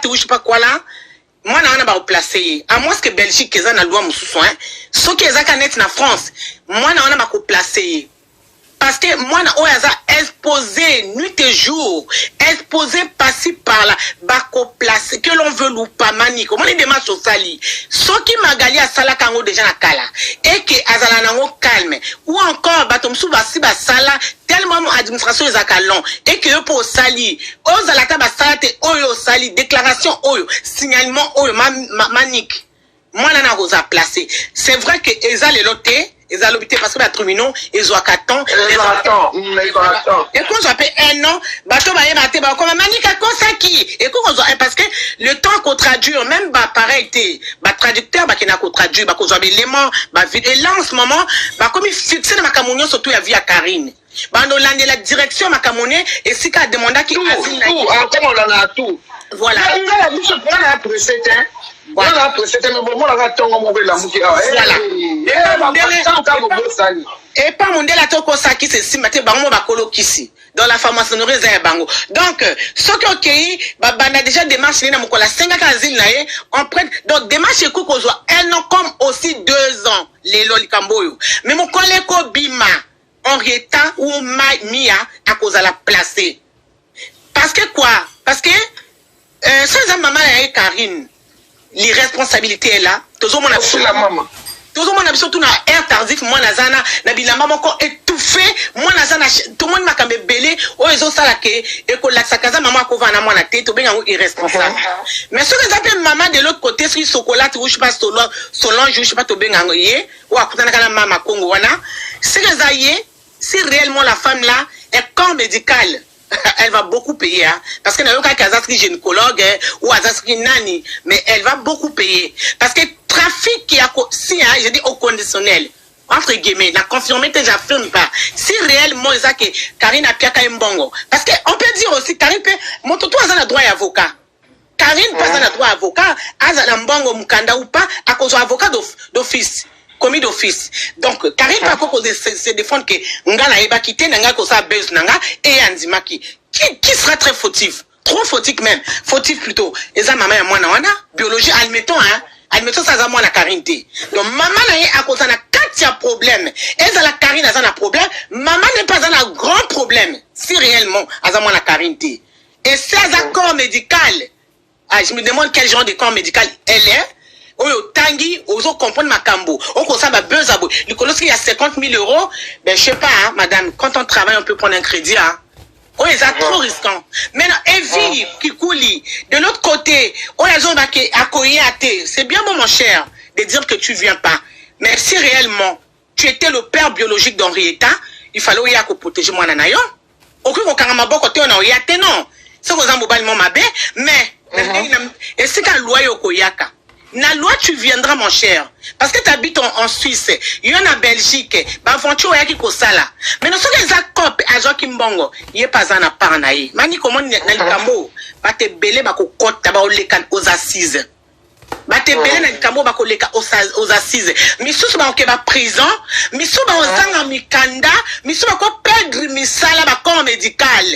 chocolat ou je sais pas quoi là. Moi na ba replacer. À moins que Belgique eza na loi mususu hein. Ce qui eza canet na France. Moi na ba ko placer. Parce que moi, on a exposé nuit et jour, exposé par-ci par-là, bako place, que l'on veut ou pas mani, comment les démarches au sali. Ce qui m'a gagné à sala kango déjà na kala, et que azala nango calme, ou encore batom sou basi basala, tellement administration les acalons, et que eux pour sali, aux alata basala te oyo sali, déclaration oyo, signalement oyo, manik. Moi, nana rosa placé. C'est vrai que eza les lotés, ils ont l'habité parce que la tribunal, ils ont 4 ans. Et quand j'appelle un an, bateau va y mater, bah, comme manika konsaki. Et quand on parce que le temps qu'on traduit, même, bah, pareil, bah, traducteur, bah, qui n'a qu'au traduit, bah, qu'on a l'élément, bah, et là, en ce moment, bah, comme il fixe ma camounion, surtout, il y a via Karine. Bah, on a la direction, ma camounion, et si qu'elle demande qui asile. Tout, encore on en a tout. Voilà. Voilà, c'était le moment là, et pas mon délai toko saki c'est si maté bango bakolo kisi dans la franc-maçonnerie za bango. Donc ce qui OK ba bana déjà démarche na mukola 5 kazine na ye on prête donc démarche ko ko zo 1 an comme aussi 2 ans les lolikamboyo mais mukole ko bima en rétant ou mia à cause à la placer parce que quoi parce que sans maman et Karine l'irresponsabilité est là. Toujours mon la maman. Toujours mon surtout na air tardif moi nazana na bilamba moko étouffé moi nazana tout le monde m'a kambe belé o ezo sala ke et ko la sakaza maman ko va na moi na tête to benga irresponsable. Mais ce que j'appelle maman de l'autre côté sur chocolat ou je sais pas Solange je sais pas to benga yé ou akutana kana mama Congo wana c'est que ça y est si réellement la femme là est corps médical elle va beaucoup payer, hein, parce que n'a aucun cas gynécologue ou azaski nani, mais elle va beaucoup payer. Parce que trafic qui a si, hein, je dis au conditionnel, entre guillemets, la confirmé que j'affirme pas. Si réellement, ça que Karine a piaka mbongo. Parce que on peut dire aussi, Karine peut, mon toto a un droit à avocat. Karine passe un droit à avocat, a un mbongo mukanda ou pas, à cause d'avocat d'office. Commis d'office. Donc, Karine pas se défendre que Ngana eba quitté, Nanga kosa buzz Nanga, et Anzimaki. Qui sera très fautif? Trop fautif même. Fautif plutôt. Et ça, maman, moi, na biologie, admettons, hein. Admettons, ça, moi, la Karine. Donc, maman, à cause de quand il y a problème, et ça, la Karine, a un problème, maman n'est pas un grand problème. Si réellement, à moi, la Karine. Et c'est un corps médical. Ah, je me demande quel genre de corps médical elle est. Oyo tangi, ozo comprendre ma cambo. On consomme à buzz à bout. Le colosse, il y a 50 000 €. Ben, je sais pas, hein, madame, quand on travaille, on peut prendre un crédit, hein. Oh, c'est trop risquant. Maintenant, Evie, qui coule, de l'autre côté, oh, les gens qui accueillent à thé. C'est bien bon, mon cher, de dire que tu viens pas. Mais si réellement, tu étais le père biologique d'Henrietta, il fallait y aller protéger moi, nanayo. Aucun au côté, on a y été, non. C'est que vous avez mon mabé, mais, et c'est qu'un loi yokoyaka. Na loi, tu viendras, mon cher. Parce que tu habites en Suisse. Il y en a en Belgique. Bah, aventure, il y a qui là. Mais non, ce que les accords, à Joachim Bongo, il n'y a pas un appart naï. Mani, comment, n'a l'icambo, bah, te belé, bah, ko kote, bah, aux assises. Bah, te belé, n'a l'icambo, bah, aux assises. Missous, bah, ok, bah, prison. Missous, bah, aux ans, mikanda. Missous, bah, ko perdre, misala, bah, corps médical.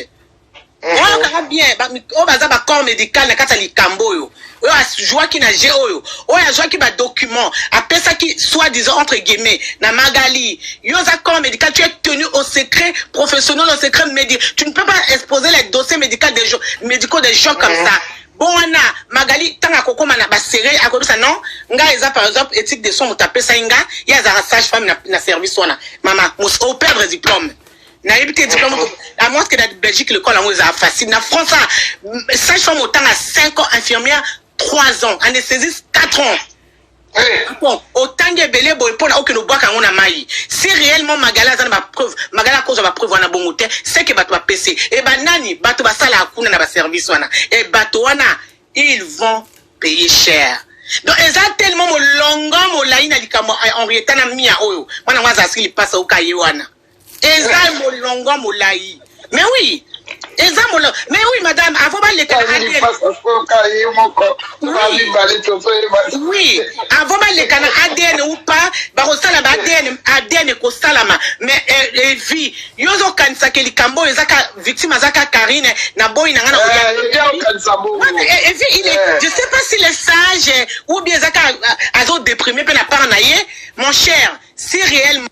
Oh, bien, bah, oh, bah, bah, corps médical, n'a qu'à l'icambo, yo. Oh, joie qui n'a géo, oh, joie qui va document, après ça qui, soi-disant, entre guillemets, na magali, yo, corps médical, tu es tenu au secret professionnel, au secret médical. Tu ne peux pas exposer les dossiers médicaux des gens comme ça. Bon, on a, magali, tant à coco, man, a serré, à côté ça, non? Nga, par exemple, éthique de son, tapé ça, inga, il y a un sage-femme, na service, on a, maman, au perdre diplôme. Na évité diplôme, à moins que la Belgique, le col, on a facile. Na France, sage-femme, autant à 5 ans, infirmière, 3 ans, anesthésiste 4 ans. Bon, autant de belé pour la aucune boîte qu'on a maï. Si réellement Magala a ma preuve, Magala cause ma preuve on a bon hôtel, c'est que bateau PC. Et banani, bateau basala à kuna na service wana. Et bateau wana, ils vont payer cher. Donc ils ont tellement mon longa mon laïna likamo Henrietta na mia oyo. Wana waza sili passe au kaye wana. Ils ont mon longa mon laï. Mais oui. Mais oui, madame, avant les oui, avant les canaux ADN ou pas, barosala ADN ko salama. Mais vie, yozo kanisa ke likambo ezaka victime azaka Karine na boy na ngana je sais pas s'il est sage ou bien ezaka azo déprimé pe na paranaye, mon cher, si réellement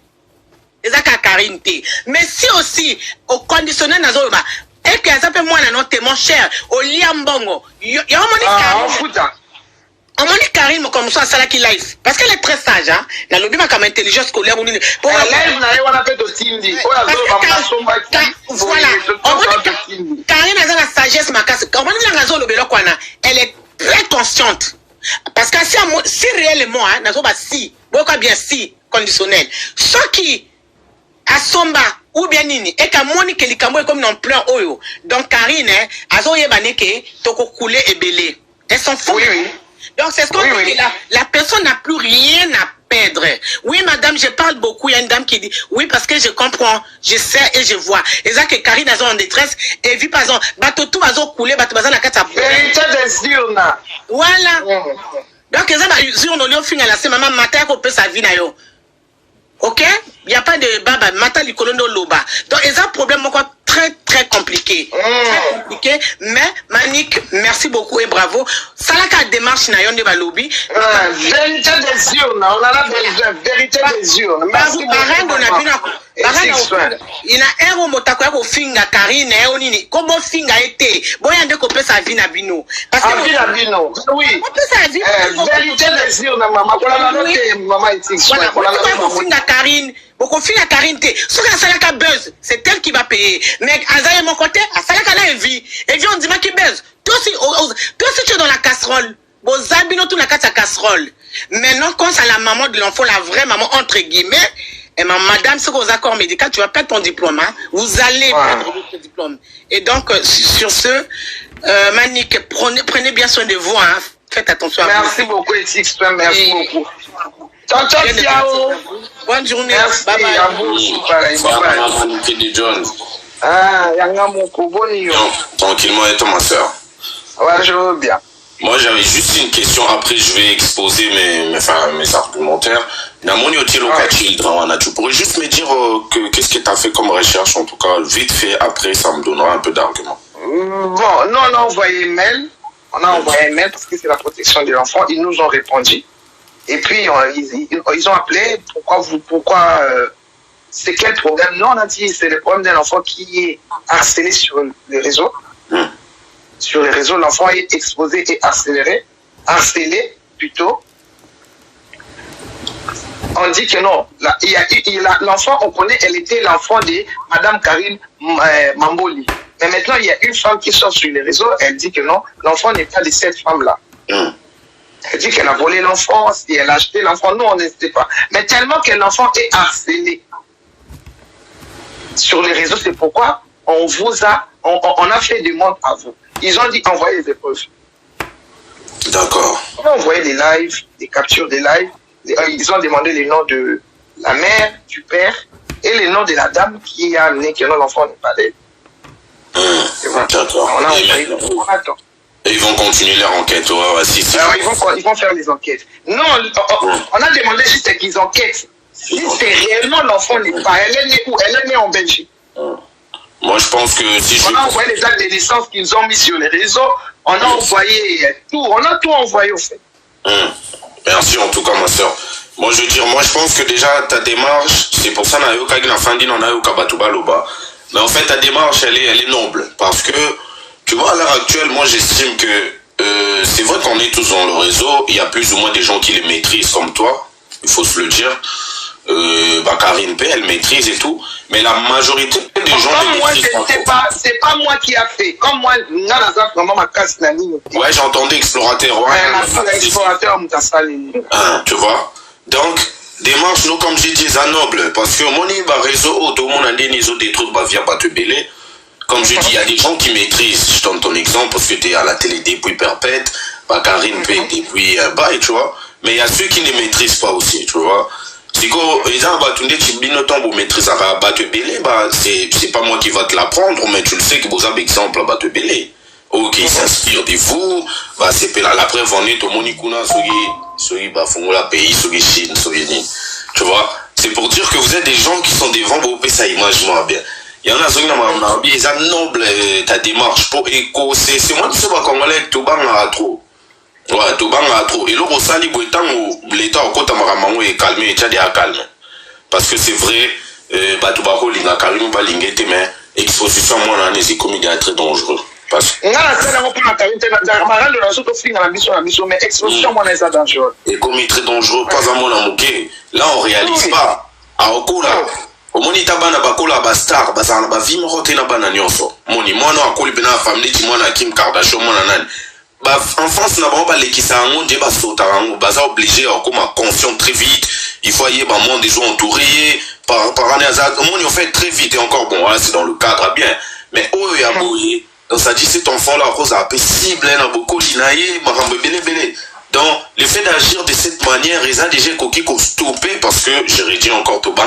ezaka Karine té. Mais si aussi au conditionnel nazo ba et que ça peut moi mon cher, au liambongo, il y a un moment Karine comme ça ça qui live parce qu'elle est très sage hein la lobby ma comme intelligence scolaire pour live na on appelle de Cindy voilà Karine a la sagesse makasi comment la raison lobby là kwana elle est très consciente parce que si réellement hein nazo ba si beaucoup bien si conditionnel ce qui a somba ou bien nini et ka moni ke likambo est comme non plein oyo donc Karine azo yebane ke toko couler et belé elles sont fous. Donc c'est ce qu'on dit, la personne n'a plus rien à perdre. Oui madame, je parle beaucoup, il y a une dame qui dit oui parce que je comprends, je sais et je vois. Et ça que Karine est en détresse et vu par exemple, bateau tout va couler, bateau va la carte. Voilà. Donc ça va sur nos lieux finir la semaine maman matin qu'on peut sa vie na yo. OK? Il n'y a pas de baba, mata li kolondo loba. Donc il y a un problème quoi très compliqué. Très compliqué, mais Manik, merci beaucoup et bravo. Ça la démarche na yon de balobi. Vérité des urnes, on a la vérité des urnes. Merci il a un motako ko finga Karine e onini. Comment finga été? Boya ndeko pesa vie na bino. Parce que vie na bino. Oui. Vérité des urnes maman. Pour la noter maman ici. Voilà, pour la finga Karine. Beaucoup de la Karine, ce que ça buzz, c'est elle qui va payer. Mais à mon côté, à Salaka la vie. Et puis on dit qui buzz. Toi aussi tu es dans la casserole. Vos abino tout la casserole. Maintenant quand c'est la maman de l'enfant, la vraie maman entre guillemets, et madame, c'est aux accords médicaux, tu vas perdre ton diplôme, hein. Vous allez perdre votre diplôme. Et donc sur ce, Manik, prenez bien soin de vous, hein. Faites attention à vous. Merci beaucoup, Etix, merci beaucoup. Ciao. Bonne journée. Merci bye bye. À vous. Tranquillement et toi ma soeur. Ouais, je veux bien. Moi j'avais juste une question, après je vais exposer mes argumentaires. Tu pourrais juste me dire qu'est-ce que tu as fait comme recherche, en tout cas vite fait, après ça me donnera un peu d'arguments. Bon, nous on a envoyé mail. On a envoyé un mail parce que c'est la protection de l'enfant. Ils nous ont répondu. Et puis, ils ont appelé. Pourquoi c'est quel problème? Non, on a dit c'est le problème d'un enfant qui est harcelé sur les réseaux. Sur les réseaux, l'enfant est exposé et harcelé plutôt. On dit que non. L'enfant, on connaît, elle était l'enfant de Madame Karine Mamboli. Mais maintenant, il y a une femme qui sort sur les réseaux, elle dit que non, l'enfant n'est pas de cette femme-là. Elle dit qu'elle a volé l'enfant, si elle a acheté l'enfant, nous on ne sait pas. Mais tellement que l'enfant est harcelé sur les réseaux, c'est pourquoi on a fait des demandes à vous. Ils ont dit envoyez les preuves. D'accord. On a envoyé des lives, des captures des lives. Ils ont demandé les noms de la mère, du père et les noms de la dame qui a amené que l'enfant n'est pas d'elle. D'accord. On attend. Et ils vont continuer leur enquête. Alors, ils vont faire les enquêtes. Non, on a demandé juste qu'ils enquêtent. Si c'est réellement l'enfant n'est pas, elle est née où? Elle est née en Belgique. Moi, je pense que si on a envoyé les actes de naissance qu'ils ont mis sur les réseaux. On a envoyé tout. On a tout envoyé au fait. Merci en tout cas, ma soeur. Moi, je veux dire, je pense que déjà ta démarche, c'est pour ça mais en fait, ta démarche, elle est noble. Parce que, tu vois, à l'heure actuelle, moi, j'estime que c'est vrai qu'on est tous dans le réseau. Il y a plus ou moins des gens qui les maîtrisent comme toi. Il faut se le dire. Karine P, elle maîtrise et tout. Mais la majorité des gens les maîtrisent pas. C'est pas moi qui a fait. Comme moi, ouais, j'entendais explorateur. Explorateur, tu vois. Donc, démarche, nous, comme j'ai dit, c'est noble. Parce que mon réseau, tout le monde a des trucs via Batebele. Comme je dis, il y a des gens qui maîtrisent. Je donne ton exemple parce que tu es à la télé depuis perpète. Karine P depuis bail, tu vois. Mais il y a ceux qui ne maîtrisent pas aussi, tu vois. Siko, c'est pas moi qui va te l'apprendre, mais tu le sais que vous avez exemple à battre belé. Ok, s'inspire de vous, bah c'est la preuve en est au Monikuna, sogi, bah fongola pays, sogi Chine, sogi ni. Tu vois, c'est pour dire que vous êtes des gens qui sont devant vos pays, ça image moi bien. Il y en a ceux qui n'ont ils ont noble ta démarche pour éco, c'est moi qui sais pas congolais, tout bang à trop. Ouais, tout bang à trop. Et là, au sali, l'État au côté Maramango est calmé, et tchadi à calme. Parce que c'est vrai, bah tout bako linga calme, bah lingete, mais exposition moi là, c'est comme il est très dangereux. Parce que. Et comme il est très dangereux, pas à mon amouké. Là, on réalise pas. À Okola. Au monita bana bakola bastar, bazana ba vima rote na bana nyonso. Moni mwana akoli bena famille ti mwana Kim Kardashian mwana nani. Bah, en France, n'a pas les qui s'en débat sauter, bah, obligé à comme conscient très vite. Il faut y avoir des gens entourés, par année, on fait très vite et encore bon, voilà, c'est dans le cadre bien. Mais, oh, il y a bouillé. Donc, ça dit, cet enfant-là, cause à cible, il a beaucoup d'inaïe, donc, le fait d'agir de cette manière, ils ont déjà coquille qu'on stoppé parce que, je redis encore tout bas,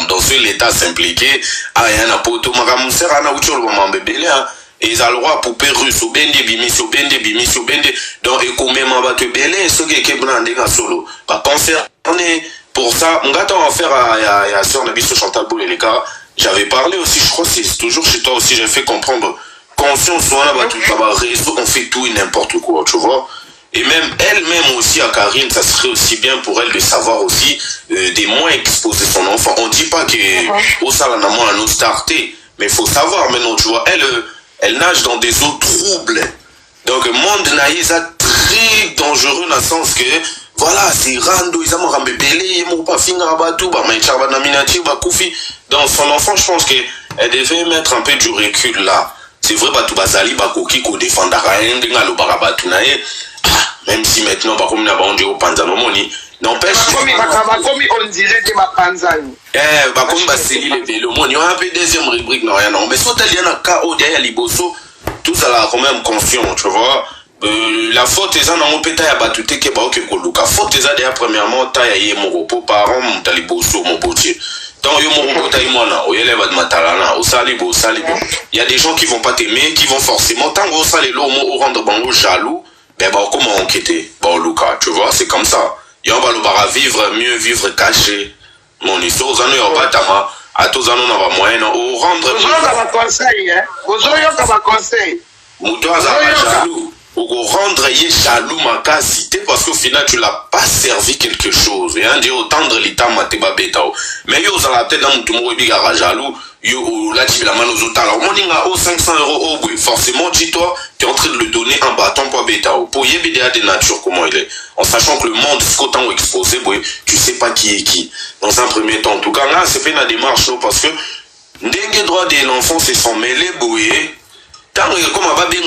dans ce l'état s'impliquer, ah, il y a un poteau, madame, c'est un autre chose, maman, bébé, là. Et ils ont le droit pour Pérus, au bende, bimis, au bende. Donc, et comme même va te belé, ce qui est blindé dans solo. Pas concerné. Pour ça, on va en faire à Sœur Nabiso Chantal Boule, les gars. J'avais parlé aussi, je crois que c'est toujours chez toi aussi, j'ai fait comprendre. Conscience, on a tout réseau, on fait tout et n'importe quoi, tu vois. Et même elle-même aussi, à Karine, ça serait aussi bien pour elle de savoir aussi des moins exposer son enfant. On dit pas que au salon à nous starter, mais il faut savoir maintenant, tu vois, elle nage dans des eaux troubles. Donc, le monde naïs est très dangereux dans le sens que, voilà, c'est rando, ils ont rambé belé, ils m'ont pas fini à bateau, bah, mais charba naminati, bah, koufi. Dans son enfant, je pense qu'elle devait mettre un peu du recul là. C'est vrai, bah, tout bazali, bah, koki, ko défendre rien, d'inga, le barabatou naïs. Même si maintenant, bah, comme n'a pas on au panzano, moni. N'empêche. On dirait que ma panzani. Bah, comme bah, c'est le vélo, moni, on a un peu deuxième rubrique, non, rien, non. Mais soit il y a un cas où derrière les bossos, tout ça là, quand même conscient, tu vois. La faute est en péta ya batute ke ba oke koluka. Faute est déjà premièrement ta ya ye mon repos parents mon taliboso mon botier. Tant yo mon repos ta imona, o yele va de matalana, o salibo. Il y a des gens qui vont pas t'aimer, qui vont forcément tant au salelo au rendre bango jaloux, ben bah comment enquêter, bah luka, tu vois, c'est comme ça. Yo va le bara vivre mieux vivre caché. Mon histoire zano yo ba tama, à tous zano na ba moyen au rendre. Conseil hein. Vous conseil. Muto azaba jaloux. Pour rendre jaloux ma cité parce qu'au final tu l'as pas servi quelque chose et un dit autant de l'état mateba betao mais yo ça la tête dans tout monde biga jaloux yo là tu la main aux autres alors mon dinga au 500 € au bout forcément dis-toi tu es en train de le donner un bâton pour betao pour y BDA de nature comment il est en sachant que le monde qu'autant exposé tu sais pas qui est qui dans un premier temps en tout cas là c'est fait une démarche parce que n'dengue droit de l'enfant c'est s'en mêler boué tant comme va bien